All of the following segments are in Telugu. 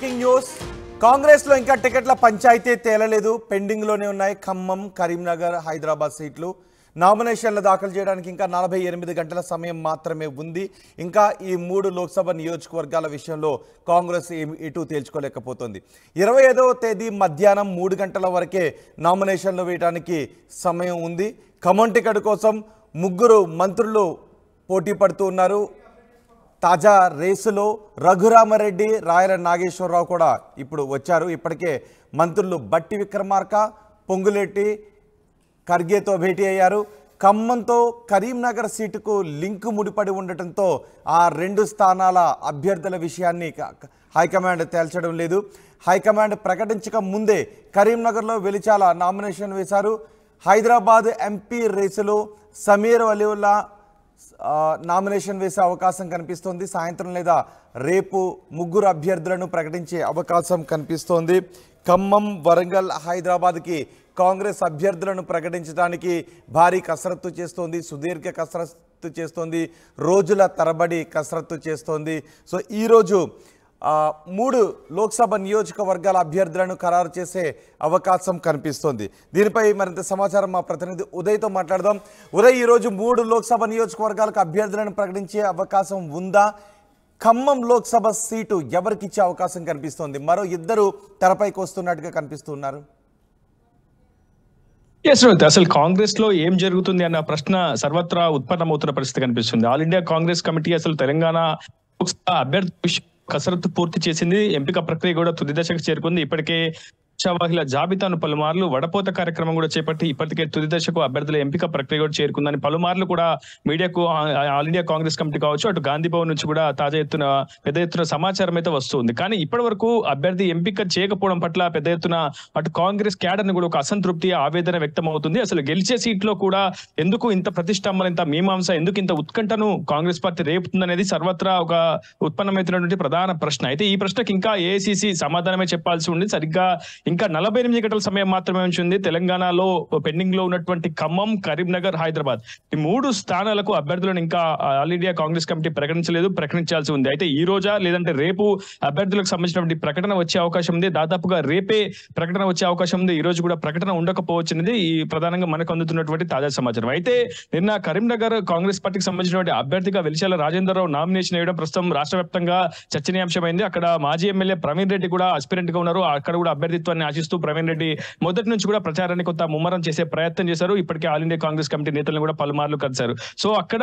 బ్రేకింగ్ న్యూస్ కాంగ్రెస్ లో ఇంకా టికెట్ల పంచాయతీ తేలలేదు. పెండింగ్ లోనే ఉన్నాయి ఖమ్మం, కరీంనగర్, హైదరాబాద్ సీట్లు. నామినేషన్లు దాఖలు చేయడానికి ఇంకా 48 గంటల సమయం మాత్రమే ఉంది. ఇంకా ఈ 3 లోక్సభ నియోజకవర్గాల విషయంలో కాంగ్రెస్ ఎటు తేల్చుకోలేకపోతుంది. 25వ తేదీ మధ్యాహ్నం 3 గంటల వరకే నామినేషన్లు వేయడానికి సమయం ఉంది. ఖమ్మం టికెట్ కోసం 3 మంత్రులు పోటీ పడుతూ ఉన్నారు. తాజా రేసులో రఘురామరెడ్డి, రాయల నాగేశ్వరరావు కూడా ఇప్పుడు వచ్చారు. ఇప్పటికే మంత్రులు బట్టి విక్రమార్క, పొంగులేటి, ఖర్గేతో భేటీ అయ్యారు. ఖమ్మంతో కరీంనగర్ సీటుకు లింకు ముడిపడి ఉండటంతో ఆ 2 స్థానాల అభ్యర్థుల విషయాన్ని హైకమాండ్ తేల్చడం లేదు. హైకమాండ్ ప్రకటించక ముందే కరీంనగర్లో వెలిచాల నామినేషన్ వేశారు. హైదరాబాద్ ఎంపీ రేసులో సమీర్ వలీవుల్లా నామినేషన్ వేసే అవకాశం కనిపిస్తోంది. సాయంత్రం లేదా రేపు 3 అభ్యర్థులను ప్రకటించే అవకాశం కనిపిస్తోంది. ఖమ్మం, వరంగల్, హైదరాబాద్కి కాంగ్రెస్ అభ్యర్థులను ప్రకటించడానికి భారీ కసరత్తు చేస్తోంది. సుదీర్ఘ కసరత్తు చేస్తోంది. రోజుల తరబడి కసరత్తు చేస్తోంది. సో ఈరోజు 3 లోక్సభ నియోజకవర్గాల అభ్యర్థులను ఖరారు చేసే అవకాశం కనిపిస్తోంది. దీనిపై మరింత సమాచారం మా ప్రతినిధి ఉదయ్తో మాట్లాడదాం. ఉదయ్, ఈరోజు 3 లోక్సభ నియోజకవర్గాలకు అభ్యర్థులను ప్రకటించే అవకాశం ఉందా? ఖమ్మం లోక్సభ సీటు ఎవరికి ఇచ్చే అవకాశం కనిపిస్తోంది? మరో 2 తెరపైకి వస్తున్నట్టుగా కనిపిస్తున్నారు. అసలు కాంగ్రెస్ లో ఏం జరుగుతుంది అన్న ప్రశ్న సర్వత్రా ఉత్పన్నమవుతున్న పరిస్థితి కనిపిస్తుంది. ఆల్ ఇండియా కాంగ్రెస్ కమిటీ అసలు తెలంగాణ అభ్యర్థి కసరత్తు పూర్తి చేసింది. ఎంపిక ప్రక్రియ కూడా తుది దశకు చేరుకుంది. ఇప్పటికే ఉత్సావాహిల జాబితాను పలుమార్లు వడపోత కార్యక్రమం కూడా చేపట్టి ఇప్పటికే తుది దశకు అభ్యర్థుల ఎంపిక ప్రక్రియ కూడా చేరుకుందని పలుమార్లు కూడా మీడియాకు ఆల్ ఇండియా కాంగ్రెస్ కమిటీ కావచ్చు, అటు గాంధీ భవన్ నుంచి కూడా పెద్ద ఎత్తున సమాచారం అయితే వస్తుంది. కానీ ఇప్పటి వరకు అభ్యర్థి ఎంపిక చేయకపోవడం పట్ల పెద్ద ఎత్తున అటు కాంగ్రెస్ క్యాడర్ ని కూడా ఒక అసంతృప్తి, ఆవేదన వ్యక్తం అవుతుంది. అసలు గెలిచే సీట్లో కూడా ఎందుకు ఇంత ప్రతిష్టంభన, ఇంత మీమాంస, ఎందుకు ఇంత ఉత్కంఠను కాంగ్రెస్ పార్టీ రేపుతుందనేది సర్వత్రా ఒక ఉత్పన్నమైనటువంటి ప్రధాన ప్రశ్న. అయితే ఈ ప్రశ్నకి ఇంకా ఏఐసిసి సమాధానమే చెప్పాల్సి ఉంది. సరిగ్గా ఇంకా 48 గంటల సమయం మాత్రమే ఉంది. తెలంగాణలో పెండింగ్ లో ఉన్నటువంటి ఖమ్మం, కరీంనగర్, హైదరాబాద్ ఈ 3 స్థానాలకు అభ్యర్థులను ఇంకా ఆల్ ఇండియా కాంగ్రెస్ కమిటీ ప్రకటించలేదు. ప్రకటించాల్సి ఉంది. అయితే ఈ రోజా లేదంటే రేపు అభ్యర్థులకు సంబంధించినటువంటి ప్రకటన వచ్చే అవకాశం ఉంది. దాదాపుగా రేపే ప్రకటన వచ్చే అవకాశం ఉంది. ఈ రోజు కూడా ప్రకటన ఉండకపోవచ్చున్నది ఈ ప్రధానంగా మనకు అందుతున్నటువంటి తాజా సమాచారం. అయితే నిన్న కరీంనగర్ కాంగ్రెస్ పార్టీకి సంబంధించినటువంటి అభ్యర్థిగా వెలిశాల రాజేంద్రరావు నామినేషన్ వేయడం ప్రస్తుతం రాష్ట్ర వ్యాప్తంగా చర్చనీయాంశమైంది. అక్కడ మాజీ ఎమ్మెల్యే ప్రవీణ్ రెడ్డి కూడా ఆస్పిరెంట్ గా ఉన్నారు. అక్కడ కూడా అభ్యర్థిత్వాన్ని ఆశిస్తూ ప్రవీణ్ రెడ్డి మొదటి నుంచి కూడా ప్రచారాన్ని కొంత ముమ్మరం చేసే ప్రయత్నం చేశారు. ఇప్పటికే ఆల్ ఇండియా కాంగ్రెస్ కమిటీ నేతలను కూడా పలుమార్లు కలిశారు. సో అక్కడ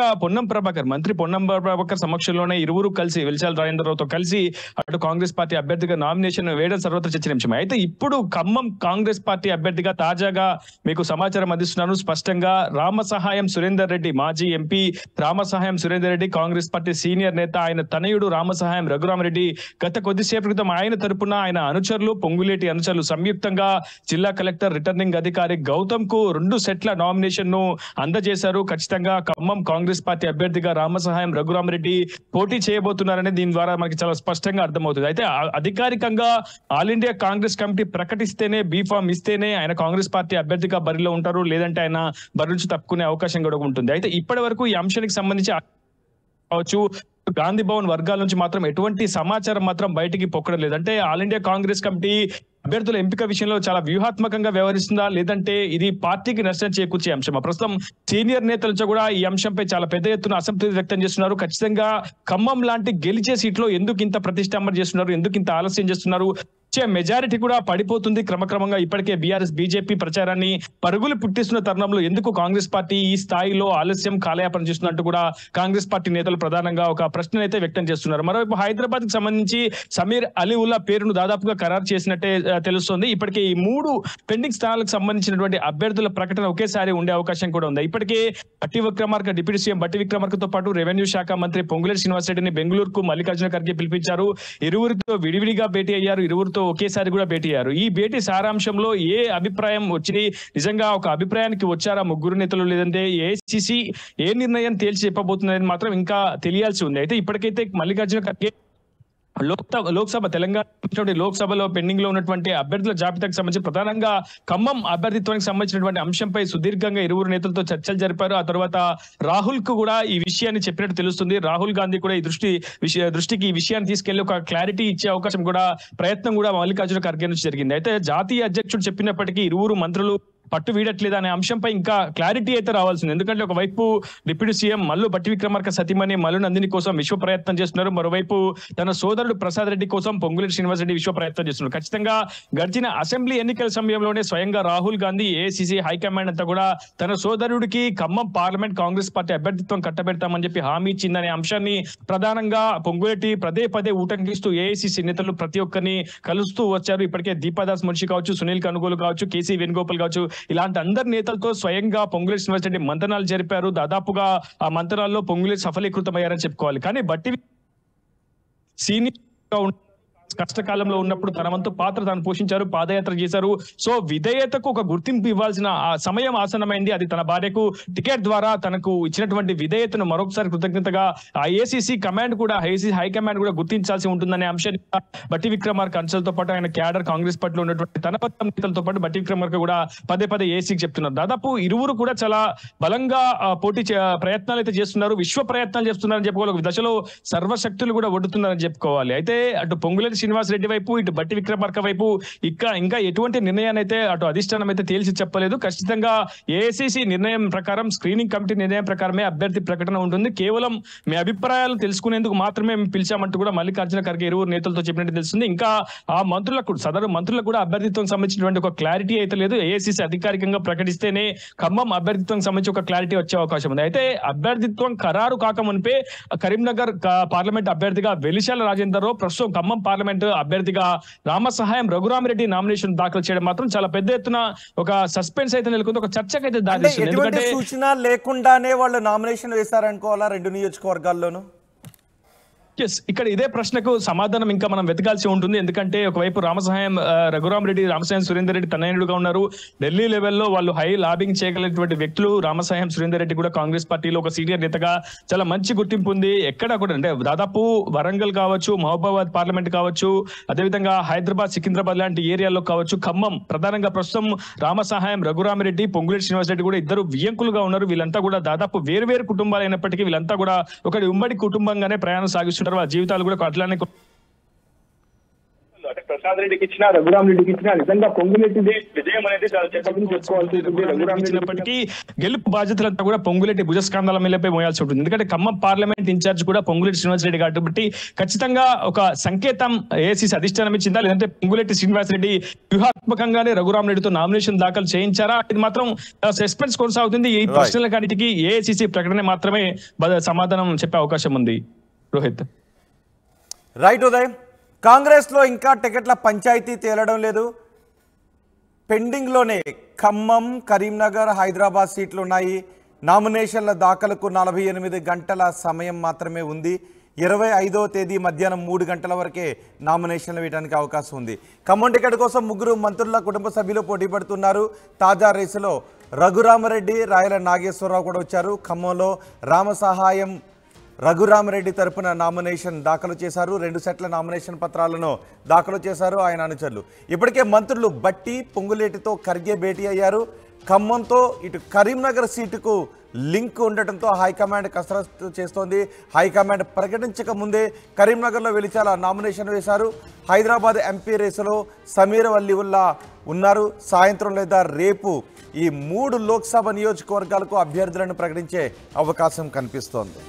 మంత్రి పొన్నం ప్రభాకర్ సమక్షంలోనే ఇరువురు కలిసి వెలిశాల రాజేంద్రరావుతో కలిసి అటు కాంగ్రెస్ పార్టీ అభ్యర్థిగా నామినేషన్ వేయడం సర్వత్ర చర్చనీయాంశం. అయితే ఇప్పుడు ఖమ్మం కాంగ్రెస్ పార్టీ అభ్యర్థిగా తాజాగా మీకు సమాచారం అందిస్తున్నాను. స్పష్టంగా రామసహాయం సురేందర్ రెడ్డి, మాజీ MP Ramasahayam Surender Reddy, Congress party senior నేత, ఆయన తనయుడు రామసహాయం రఘురామరెడ్డి గత కొద్దిసేపు క్రితం ఆయన తరపున ఆయన అనుచరులు, పొంగులేటి అనుచరులు సంయుక్తంగా జిల్లా కలెక్టర్ రిటర్నింగ్ అధికారి గౌతమ్ కు 2 సెట్ల నామినేషన్ ను అందజేశారు. ఖచ్చితంగా ఖమ్మం కాంగ్రెస్ పార్టీ అభ్యర్థిగా రామసహాయం రఘురామరెడ్డి పోటీ చేయబోతున్నారని దీని ద్వారా మనకి చాలా స్పష్టంగా అర్థమవుతుంది. అయితే అధికారికంగా ఆల్ ఇండియా కాంగ్రెస్ కమిటీ ప్రకటిస్తేనే, బీఫామ్ ఇస్తేనే ఆయన కాంగ్రెస్ పార్టీ అభ్యర్థిగా బరిలో ఉంటారు, లేదంటే ఆయన బరి నుంచి తప్పుకునే అవకాశం కూడా ఉంటుంది. అయితే ఇప్పటి వరకు ఈ అంశానికి సంబంధించి కావచ్చు గాంధీ భవన్ వర్గాల నుంచి మాత్రం ఎటువంటి సమాచారం మాత్రం బయటికి పొక్కడం లేదు. అంటే ఆల్ ఇండియా కాంగ్రెస్ కమిటీ అభ్యర్థుల ఎంపిక విషయంలో చాలా వ్యూహాత్మకంగా వ్యవహరిస్తుందా, లేదంటే ఇది పార్టీకి నష్టం చేకూర్చే అంశమా? ప్రస్తుతం సీనియర్ నేతలతో కూడా ఈ అంశంపై చాలా పెద్ద ఎత్తున అసంతృప్తి వ్యక్తం చేస్తున్నారు. ఖచ్చితంగా ఖమ్మం లాంటి గెలిచే సీట్లో ఎందుకు ఇంత ప్రతిష్టంభన చేస్తున్నారు, ఎందుకు ఇంత ఆలస్యం చేస్తున్నారు, మెజారిటీ కూడా పడిపోతుంది క్రమక్రమంగా. ఇప్పటికే బీఆర్ఎస్, బీజేపీ ప్రచారాన్ని పరుగులు పుట్టిస్తున్న తరుణంలో ఎందుకు కాంగ్రెస్ పార్టీ ఈ స్థాయిలో ఆలస్యం, కాలయాపన చేస్తున్నట్టు కూడా కాంగ్రెస్ పార్టీ నేతలు ప్రధానంగా ఒక ప్రశ్న అయితే వ్యక్తం చేస్తున్నారు. మరోవైపు హైదరాబాద్ కి సంబంధించి సమీర్ అలీవుల్లా పేరును దాదాపుగా ఖరారు చేసినట్టే తెలుస్తోంది. ఇప్పటికే ఈ 3 పెండింగ్ స్థానాలకు సంబంధించినటువంటి అభ్యర్థుల ప్రకటన ఒకేసారి ఉండే అవకాశం కూడా ఉంది. ఇప్పటికే డిప్యూటీ సీఎం బట్టి విక్రమార్కతో పాటు రెవెన్యూ శాఖ మంత్రి పొంగులేటి శ్రీనివాసరెడ్డిని బెంగళూరుకు మల్లికార్జున ఖర్గే పిలిపించారు. ఇరువురితో విడివిడిగా భేటీ అయ్యారు. ఇరువురితో ఒకేసారి కూడా భేటీ అయ్యారు. ఈ భేటీ సారాంశంలో ఏ అభిప్రాయం వచ్చింది, నిజంగా ఒక అభిప్రాయానికి వచ్చారా 3 నేతలు, లేదంటే ఏఐసిసి ఏ నిర్ణయం తేల్చి చెప్పబోతుందని మాత్రం ఇంకా తెలియాల్సి ఉంది. అయితే ఇప్పటికైతే మల్లికార్జున ఖర్గే లోక్సభ తెలంగాణ లోక్సభలో పెండింగ్ లో ఉన్నటువంటి అభ్యర్థుల జాబితాకు సంబంధించి ప్రధానంగా ఖమ్మం అభ్యర్థిత్వానికి సంబంధించినటువంటి అంశంపై సుదీర్ఘంగా ఇరువురు నేతలతో చర్చలు జరిపారు. ఆ తర్వాత రాహుల్ కు కూడా ఈ విషయాన్ని చెప్పినట్టు తెలుస్తుంది. రాహుల్ గాంధీ కూడా ఈ దృష్టికి ఈ విషయాన్ని తీసుకెళ్లి ఒక క్లారిటీ ఇచ్చే అవకాశం కూడా ప్రయత్నం కూడా మల్లికార్జున ఖర్గే నుంచి జరిగింది. అయితే జాతీయ అధ్యక్షుడు చెప్పినప్పటికీ ఇరువురు మంత్రులు పట్టు వీడట్లేదు అనే అంశంపై ఇంకా క్లారిటీ అయితే రావాల్సింది. ఎందుకంటే ఒకవైపు డిప్యూటీ సీఎం మల్లు భట్టి విక్రమార్క సతీమణి మల్లు నందిని కోసం విశ్వ ప్రయత్నం చేస్తున్నారు. మరోవైపు తన సోదరుడు ప్రసాద్ రెడ్డి కోసం పొంగులేటి శ్రీనివాస్ రెడ్డి విశ్వ ప్రయత్నం చేస్తున్నారు. ఖచ్చితంగా గడిచిన అసెంబ్లీ ఎన్నికల సమయంలోనే స్వయంగా రాహుల్ గాంధీ ఏఐసీసీ హైకమాండ్ అంతా కూడా తన సోదరుడికి ఖమ్మం పార్లమెంట్ కాంగ్రెస్ పార్టీ అభ్యర్థిత్వం కట్టబెడతామని చెప్పి హామీ ఇచ్చిందనే అంశాన్ని ప్రధానంగా పొంగులేటి పదే ఊటంకిస్తూ ఏఐసీసీ నేతలు ప్రతి ఒక్కరిని కలుస్తూ వచ్చారు. ఇప్పటికే దీపాదాస్ మున్షి కావచ్చు, సునీల్ కనుగోలు కావచ్చు, కేసీ వేణుగోపాల్ కావచ్చు, ఇలాంటి అందరి నేతలతో స్వయంగా పొంగులేటి శ్రీనివాస్ రెడ్డి మంతనాలు జరిపారు. దాదాపుగా ఆ మంతనాల్లో పొంగులేటి సఫలీకృతమయ్యారని చెప్పుకోవాలి. కానీ బట్టి సీనియర్ కష్టకాలంలో ఉన్నప్పుడు తన వంతు పాత్ర తాను పోషించారు, పాదయాత్ర చేశారు. సో విధేయతకు ఒక గుర్తింపు ఇవ్వాల్సిన సమయం ఆసన్నమైంది. అది తన భార్యకు టికెట్ ద్వారా తనకు ఇచ్చినటువంటి విధేయతను మరొకసారి కృతజ్ఞతగా ఏఐసీసీ కమాండ్ కూడా హైకమాండ్ కూడా గుర్తించాల్సి ఉంటుందనే అంశాన్ని బట్టి విక్రమార్క అంశాలతో పాటు ఆయన క్యాడర్ కాంగ్రెస్ పార్టీలో ఉన్నటువంటి తన నేతలతో పాటు బట్టి విక్రమార్క కూడా పదే ఏసీకి చెప్తున్నారు. దాదాపు ఇరువురు కూడా చాలా బలంగా ప్రయత్నాలు అయితే చేస్తున్నారు, విశ్వ ప్రయత్నాలు చేస్తున్నారని చెప్పుకోవాలి. ఒక దశలో సర్వశక్తులు కూడా ఒడ్డుతున్నారని చెప్పుకోవాలి. అయితే అటు పొంగులేటి శ్రీనివాస్ రెడ్డి వైపు, ఇటు బట్టి విక్రమార్క వైపు ఇంకా ఎటువంటి నిర్ణయాన్ని అయితే అటు అధిష్టానం అయితే తేల్చి చెప్పలేదు. ఖచ్చితంగా ఏఐసీసీ నిర్ణయం ప్రకారం, స్క్రీనింగ్ కమిటీ నిర్ణయం ప్రకారమే అభ్యర్థి ప్రకటన ఉంటుంది. కేవలం మీ అభిప్రాయాలు తెలుసుకునేందుకు మాత్రమే మేము పిలిచామంటూ కూడా మల్లికార్జున ఖర్గే ఇరువురు నేతలతో చెప్పినట్టు తెలుస్తుంది. ఇంకా ఆ సదరు మంత్రులకు కూడా అభ్యర్థిత్వం సంబంధించినటువంటి ఒక క్లారిటీ అయితే లేదు. ఏఐసీసీ అధికారికంగా ప్రకటిస్తేనే ఖమ్మం అభ్యర్థిత్వం సంబంధించి ఒక క్లారిటీ వచ్చే అవకాశం ఉంది. అయితే అభ్యర్థిత్వం ఖరారు కాకమునిపే కరీంనగర్ పార్లమెంట్ అభ్యర్థిగా వెలిశాల రాజేందర్ రావు, ప్రస్తుతం ఖమ్మం పార్లమెంట్ అభ్యర్థిగా రామసహాయం రఘురామిరెడ్డి నామినేషన్ దాఖలు చేయడం మాత్రం చాలా పెద్ద ఎత్తున ఒక సస్పెన్స్ అయితే నెలకొంది, ఒక చర్చకైతే దారితీస్తుంది. ఎందుకంటే సూచన లేకుండానే వాళ్ళు నామినేషన్ వేశారనుకోవాలా రెండు నియోజకవర్గాల్లోనూ? ఇక్కడ ఇదే ప్రశ్నకు సమాధానం ఇంకా మనం వెతకాల్సి ఉంటుంది. ఎందుకంటే ఒకవైపు రఘురామిరెడ్డి, రామసాయం సురేందర్ రెడ్డి తనయుడుగా ఉన్నారు. ఢిల్లీ లెవెల్లో వాళ్ళు హై లాబింగ్ చేయగలిగినటువంటి వ్యక్తులు. రామసాయం సురేందర్ రెడ్డి కూడా కాంగ్రెస్ పార్టీలో ఒక సీనియర్ నేతగా చాలా మంచి గుర్తింపు ఉంది. ఎక్కడ కూడా అంటే దాదాపు వరంగల్ కావచ్చు, మహబూబాబాద్ పార్లమెంట్ కావచ్చు, అదేవిధంగా హైదరాబాద్, సికింద్రాబాద్ లాంటి ఏరియాల్లో కావచ్చు, ఖమ్మం ప్రధానంగా ప్రస్తుతం రామసహాయం, రఘురామిరెడ్డి, పొంగులేటి శ్రీనివాస్ రెడ్డి కూడా ఇద్దరు వియ్యంకులుగా ఉన్నారు. వీళ్ళంతా కూడా దాదాపు వేరు కుటుంబాలు అయినప్పటికీ వీళ్ళంతా కూడా ఒక ఉమ్మడి కుటుంబంగానే ప్రయాణం సాగిస్తుంటారు. వాళ్ళ జీవితాలు కూడా అట్లానే ప్రసాద్ రెడ్డికి ఇచ్చిన, రఘురామ్ రెడ్డికి ఇచ్చిన నిజంగా పొంగులేటిది విజయం అనేది చాలా చెప్పుకోవాల్సి గెలుపు బాధ్యతలంతా కూడా పొంగులేటి భుజస్కంధాల మీదపై మోయాల్సి ఉంటుంది. ఎందుకంటే ఖమ్మం పార్లమెంట్ ఇన్ఛార్జ్ కూడా పొంగులేటి శ్రీనివాస్ రెడ్డి కాబట్టి ఖచ్చితంగా ఒక సంకేతం ఏఐసీసీ అధిష్టానం ఇచ్చిందా, లేదంటే పొంగులేటి శ్రీనివాస్ రెడ్డి వ్యూహాత్మకంగానే రఘురామ్ రెడ్డితో నామినేషన్ దాఖలు చేయించారా, ఇది మాత్రం సస్పెన్స్ కొనసాగుతుంది. ఈ ప్రశ్నలన్నిటికీ ఏఐసీసీ ప్రకటన మాత్రమే సమాధానం చెప్పే అవకాశం ఉంది. రోహిత్. రైట్ ఉదయ్, కాంగ్రెస్లో ఇంకా టికెట్ల పంచాయతీ తేలడం లేదు. పెండింగ్లోనే ఖమ్మం, కరీంనగర్, హైదరాబాద్ సీట్లు ఉన్నాయి. నామినేషన్ల దాఖలకు 48 గంటల సమయం మాత్రమే ఉంది. 25వ తేదీ మధ్యాహ్నం 3 గంటల వరకే నామినేషన్లు వేయడానికి అవకాశం ఉంది. ఖమ్మం టికెట్ కోసం 3 మంత్రుల కుటుంబ సభ్యులు పోటీ పడుతున్నారు. తాజా రేసులో రఘురామరెడ్డి, రాయల నాగేశ్వరరావు కూడా వచ్చారు. ఖమ్మంలో రామసహాయం, రఘురామరెడ్డి తరపున నామినేషన్ దాఖలు చేశారు. 2 సెట్ల నామినేషన్ పత్రాలను దాఖలు చేశారు ఆయన అనుచరులు. ఇప్పటికే మంత్రులు బట్టి, పొంగులేటితో ఖర్గే భేటీ అయ్యారు. ఖమ్మంతో ఇటు కరీంనగర్ సీటుకు లింక్ ఉండటంతో హైకమాండ్ కసరత్తు చేస్తోంది. హైకమాండ్ ప్రకటించక ముందే కరీంనగర్లో వెలిచాల నామినేషన్ వేశారు. హైదరాబాద్ ఎంపీ రేసులో సమీర్ వల్లివుల్లా ఉన్నారు. సాయంత్రం లేదా రేపు ఈ 3 లోక్సభ నియోజకవర్గాలకు అభ్యర్థులను ప్రకటించే అవకాశం కనిపిస్తోంది.